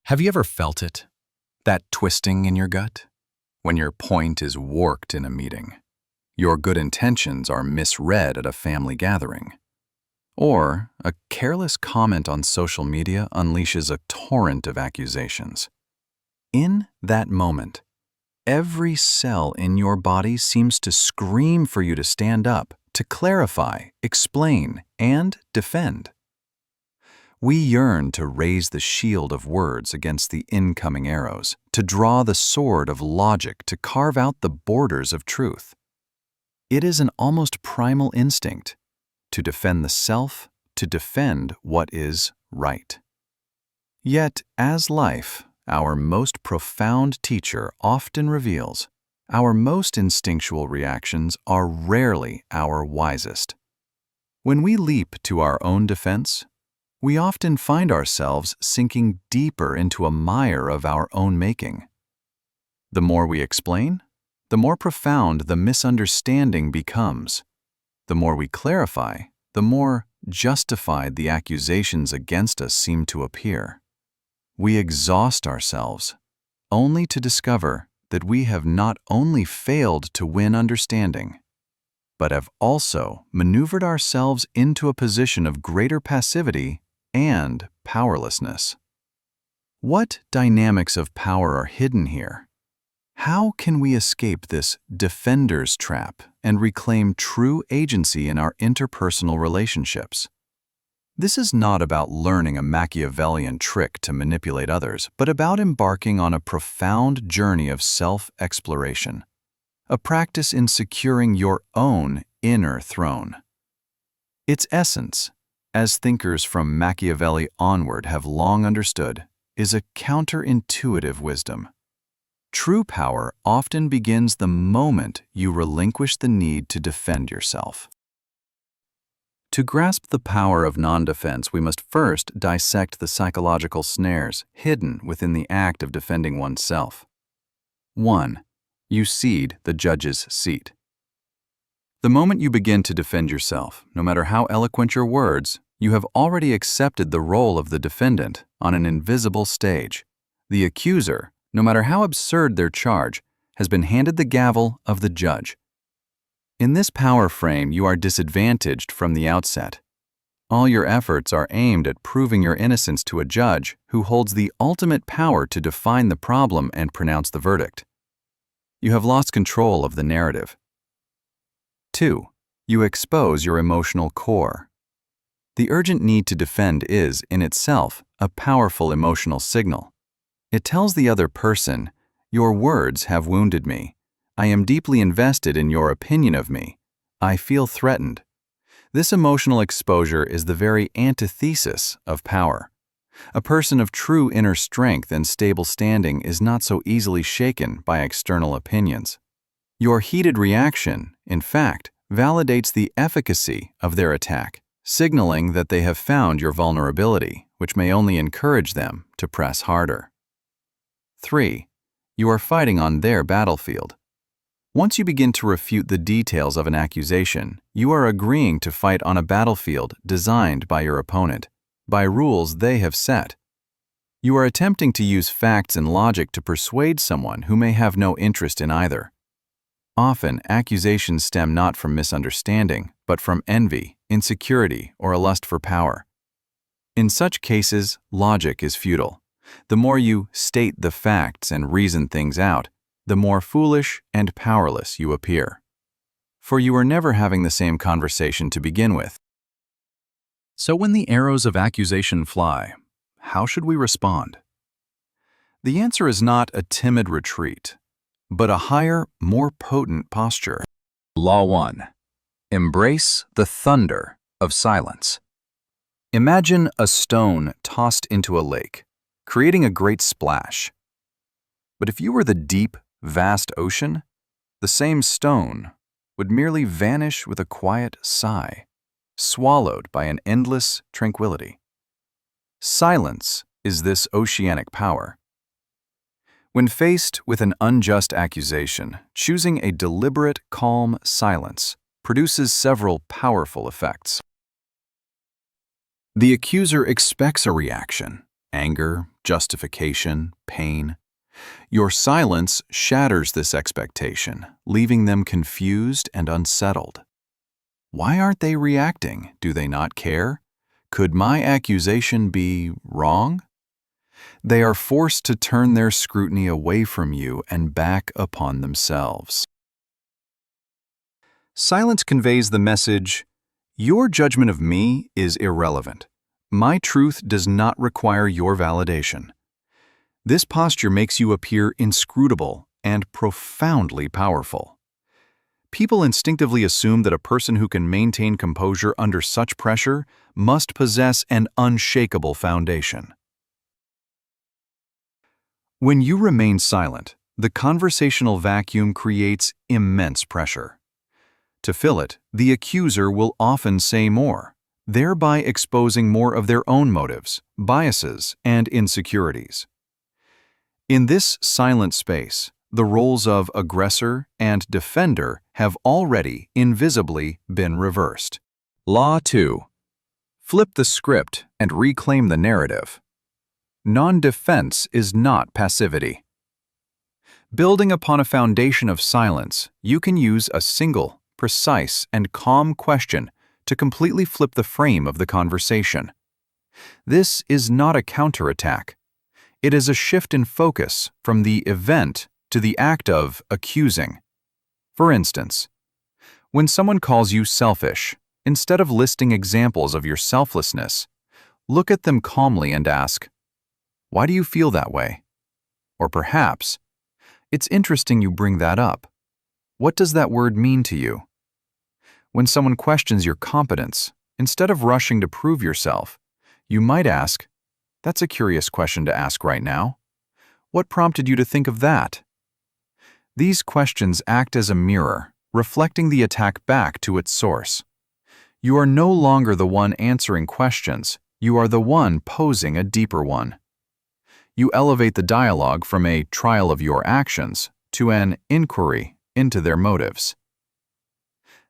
Have you ever felt it? That twisting in your gut? When your point is warped in a meeting, your good intentions are misread at a family gathering, or a careless comment on social media unleashes a torrent of accusations. In that moment, every cell in your body seems to scream for you to stand up, to clarify, explain, and defend. We yearn to raise the shield of words against the incoming arrows, to draw the sword of logic to carve out the borders of truth. It is an almost primal instinct to defend the self, to defend what is right. Yet, as life, our most profound teacher, often reveals, our most instinctual reactions are rarely our wisest. When we leap to our own defense, we often find ourselves sinking deeper into a mire of our own making. The more we explain, the more profound the misunderstanding becomes. The more we clarify, the more justified the accusations against us seem to appear. We exhaust ourselves, only to discover that we have not only failed to win understanding, but have also maneuvered ourselves into a position of greater passivity and powerlessness. What dynamics of power are hidden here? How can we escape this defender's trap and reclaim true agency in our interpersonal relationships? This is not about learning a Machiavellian trick to manipulate others, but about embarking on a profound journey of self-exploration, a practice in securing your own inner throne. Its essence, as thinkers from Machiavelli onward have long understood, is a counterintuitive wisdom. True power often begins the moment you relinquish the need to defend yourself. To grasp the power of non-defense, we must first dissect the psychological snares hidden within the act of defending oneself. 1. You cede the judge's seat. The moment you begin to defend yourself, no matter how eloquent your words, you have already accepted the role of the defendant on an invisible stage. The accuser, no matter how absurd their charge, has been handed the gavel of the judge. In this power frame, you are disadvantaged from the outset. All your efforts are aimed at proving your innocence to a judge who holds the ultimate power to define the problem and pronounce the verdict. You have lost control of the narrative. 2. You expose your emotional core. The urgent need to defend is, in itself, a powerful emotional signal. It tells the other person, "Your words have wounded me. I am deeply invested in your opinion of me. I feel threatened." This emotional exposure is the very antithesis of power. A person of true inner strength and stable standing is not so easily shaken by external opinions. Your heated reaction, in fact, validates the efficacy of their attack, signaling that they have found your vulnerability, which may only encourage them to press harder. 3. You are fighting on their battlefield. Once you begin to refute the details of an accusation, you are agreeing to fight on a battlefield designed by your opponent, by rules they have set. You are attempting to use facts and logic to persuade someone who may have no interest in either. Often, accusations stem not from misunderstanding, but from envy, insecurity, or a lust for power. In such cases, logic is futile. The more you state the facts and reason things out, the more foolish and powerless you appear. For you are never having the same conversation to begin with. So when the arrows of accusation fly, how should we respond? The answer is not a timid retreat, but a higher, more potent posture. Law 1. Embrace the thunder of silence. Imagine a stone tossed into a lake, creating a great splash. But if you were the deep, vast ocean, the same stone would merely vanish with a quiet sigh, swallowed by an endless tranquility. Silence is this oceanic power. When faced with an unjust accusation, choosing a deliberate, calm silence produces several powerful effects. The accuser expects a reaction, anger, justification, pain. Your silence shatters this expectation, leaving them confused and unsettled. Why aren't they reacting? Do they not care? Could my accusation be wrong? They are forced to turn their scrutiny away from you and back upon themselves. Silence conveys the message, your judgment of me is irrelevant. My truth does not require your validation. This posture makes you appear inscrutable and profoundly powerful. People instinctively assume that a person who can maintain composure under such pressure must possess an unshakable foundation. When you remain silent, the conversational vacuum creates immense pressure. To fill it, the accuser will often say more, thereby exposing more of their own motives, biases, and insecurities. In this silent space, the roles of aggressor and defender have already invisibly been reversed. Law 2. Flip the script and reclaim the narrative. Non-defense is not passivity. Building upon a foundation of silence, you can use a single, precise, and calm question to completely flip the frame of the conversation. This is not a counterattack. It is a shift in focus from the event to the act of accusing. For instance, when someone calls you selfish, instead of listing examples of your selflessness, look at them calmly and ask, why do you feel that way? Or perhaps, it's interesting you bring that up. What does that word mean to you? When someone questions your competence, instead of rushing to prove yourself, you might ask, that's a curious question to ask right now. What prompted you to think of that? These questions act as a mirror, reflecting the attack back to its source. You are no longer the one answering questions, you are the one posing a deeper one. You elevate the dialogue from a trial of your actions to an inquiry into their motives.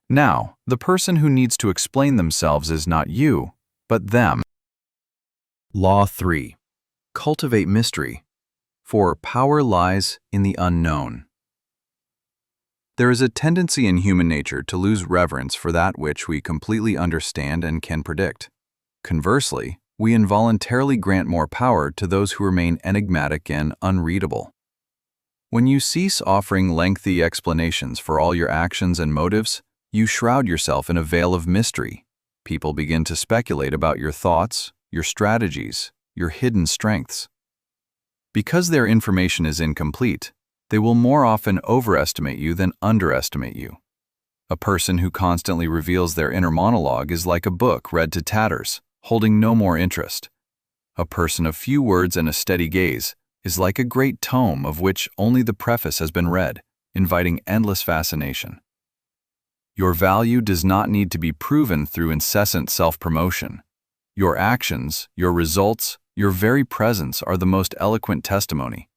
Now, the person who needs to explain themselves is not you, but them. Law 3. Cultivate mystery, for power lies in the unknown. There is a tendency in human nature to lose reverence for that which we completely understand and can predict. Conversely, we involuntarily grant more power to those who remain enigmatic and unreadable. When you cease offering lengthy explanations for all your actions and motives, you shroud yourself in a veil of mystery. People begin to speculate about your thoughts, your strategies, your hidden strengths. Because their information is incomplete, they will more often overestimate you than underestimate you. A person who constantly reveals their inner monologue is like a book read to tatters, holding no more interest. A person of few words and a steady gaze is like a great tome of which only the preface has been read, inviting endless fascination. Your value does not need to be proven through incessant self-promotion. Your actions, your results, your very presence are the most eloquent testimony.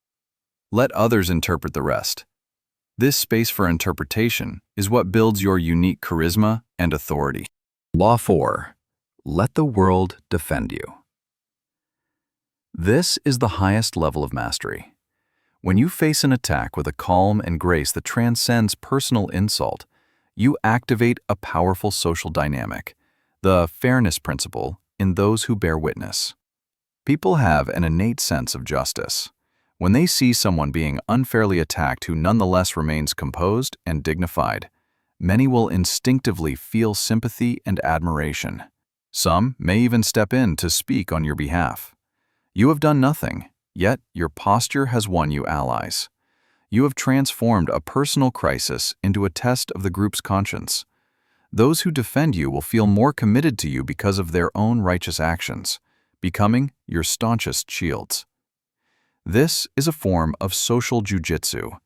Let others interpret the rest. This space for interpretation is what builds your unique charisma and authority. Law 4. Let the world defend you. This is the highest level of mastery. When you face an attack with a calm and grace that transcends personal insult, you activate a powerful social dynamic, the fairness principle, in those who bear witness. People have an innate sense of justice. When they see someone being unfairly attacked who nonetheless remains composed and dignified, many will instinctively feel sympathy and admiration. Some may even step in to speak on your behalf. You have done nothing, yet your posture has won you allies. You have transformed a personal crisis into a test of the group's conscience. Those who defend you will feel more committed to you because of their own righteous actions, becoming your staunchest shields. This is a form of social jujitsu,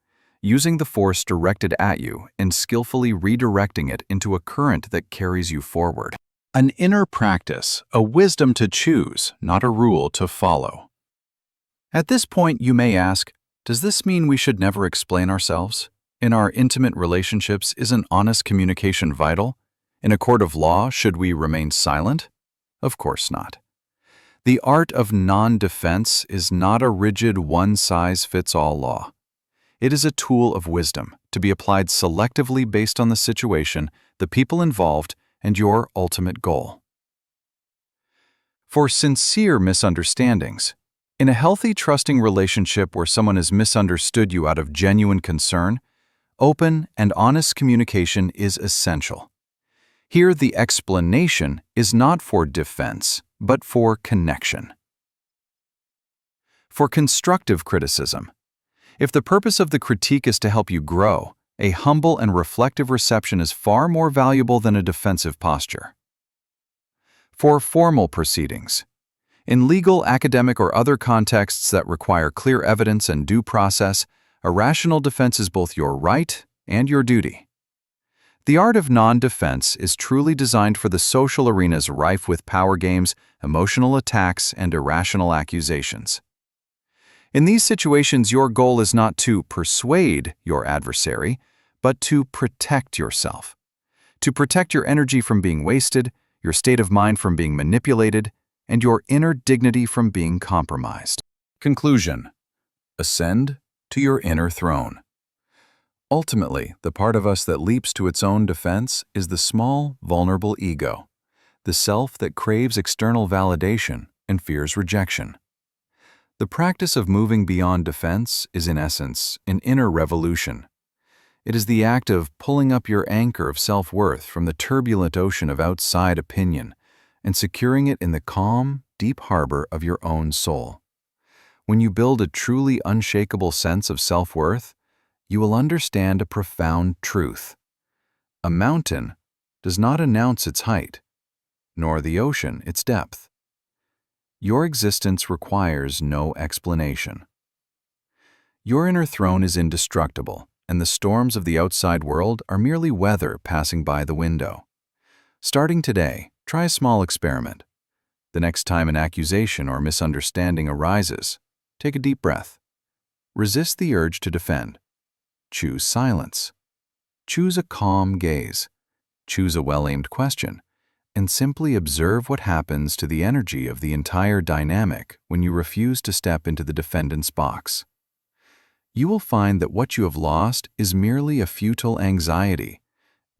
using the force directed at you and skillfully redirecting it into a current that carries you forward. An inner practice, a wisdom to choose, not a rule to follow. At this point, you may ask, does this mean we should never explain ourselves? In our intimate relationships, isn't honest communication vital? In a court of law, should we remain silent? Of course not. The art of non-defense is not a rigid one-size-fits-all law. It is a tool of wisdom to be applied selectively based on the situation, the people involved, and your ultimate goal. For sincere misunderstandings, in a healthy, trusting relationship where someone has misunderstood you out of genuine concern, open and honest communication is essential. Here, the explanation is not for defense, but for connection. For constructive criticism, if the purpose of the critique is to help you grow, a humble and reflective reception is far more valuable than a defensive posture. For formal proceedings, in legal, academic, or other contexts that require clear evidence and due process, a rational defense is both your right and your duty. The art of non-defense is truly designed for the social arenas rife with power games, emotional attacks, and irrational accusations. In these situations, your goal is not to persuade your adversary, but to protect yourself. To protect your energy from being wasted, your state of mind from being manipulated, and your inner dignity from being compromised. Conclusion: ascend to your inner throne. Ultimately, the part of us that leaps to its own defense is the small, vulnerable ego, the self that craves external validation and fears rejection. The practice of moving beyond defense is, in essence, an inner revolution. It is the act of pulling up your anchor of self-worth from the turbulent ocean of outside opinion and securing it in the calm, deep harbor of your own soul. When you build a truly unshakable sense of self-worth, you will understand a profound truth. A mountain does not announce its height, nor the ocean its depth. Your existence requires no explanation. Your inner throne is indestructible, and the storms of the outside world are merely weather passing by the window. Starting today, try a small experiment. The next time an accusation or misunderstanding arises, take a deep breath. Resist the urge to defend. Choose silence. Choose a calm gaze. Choose a well-aimed question, and simply observe what happens to the energy of the entire dynamic when you refuse to step into the defendant's box. You will find that what you have lost is merely a futile anxiety,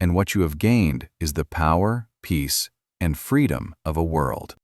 and what you have gained is the power, peace, and freedom of a world.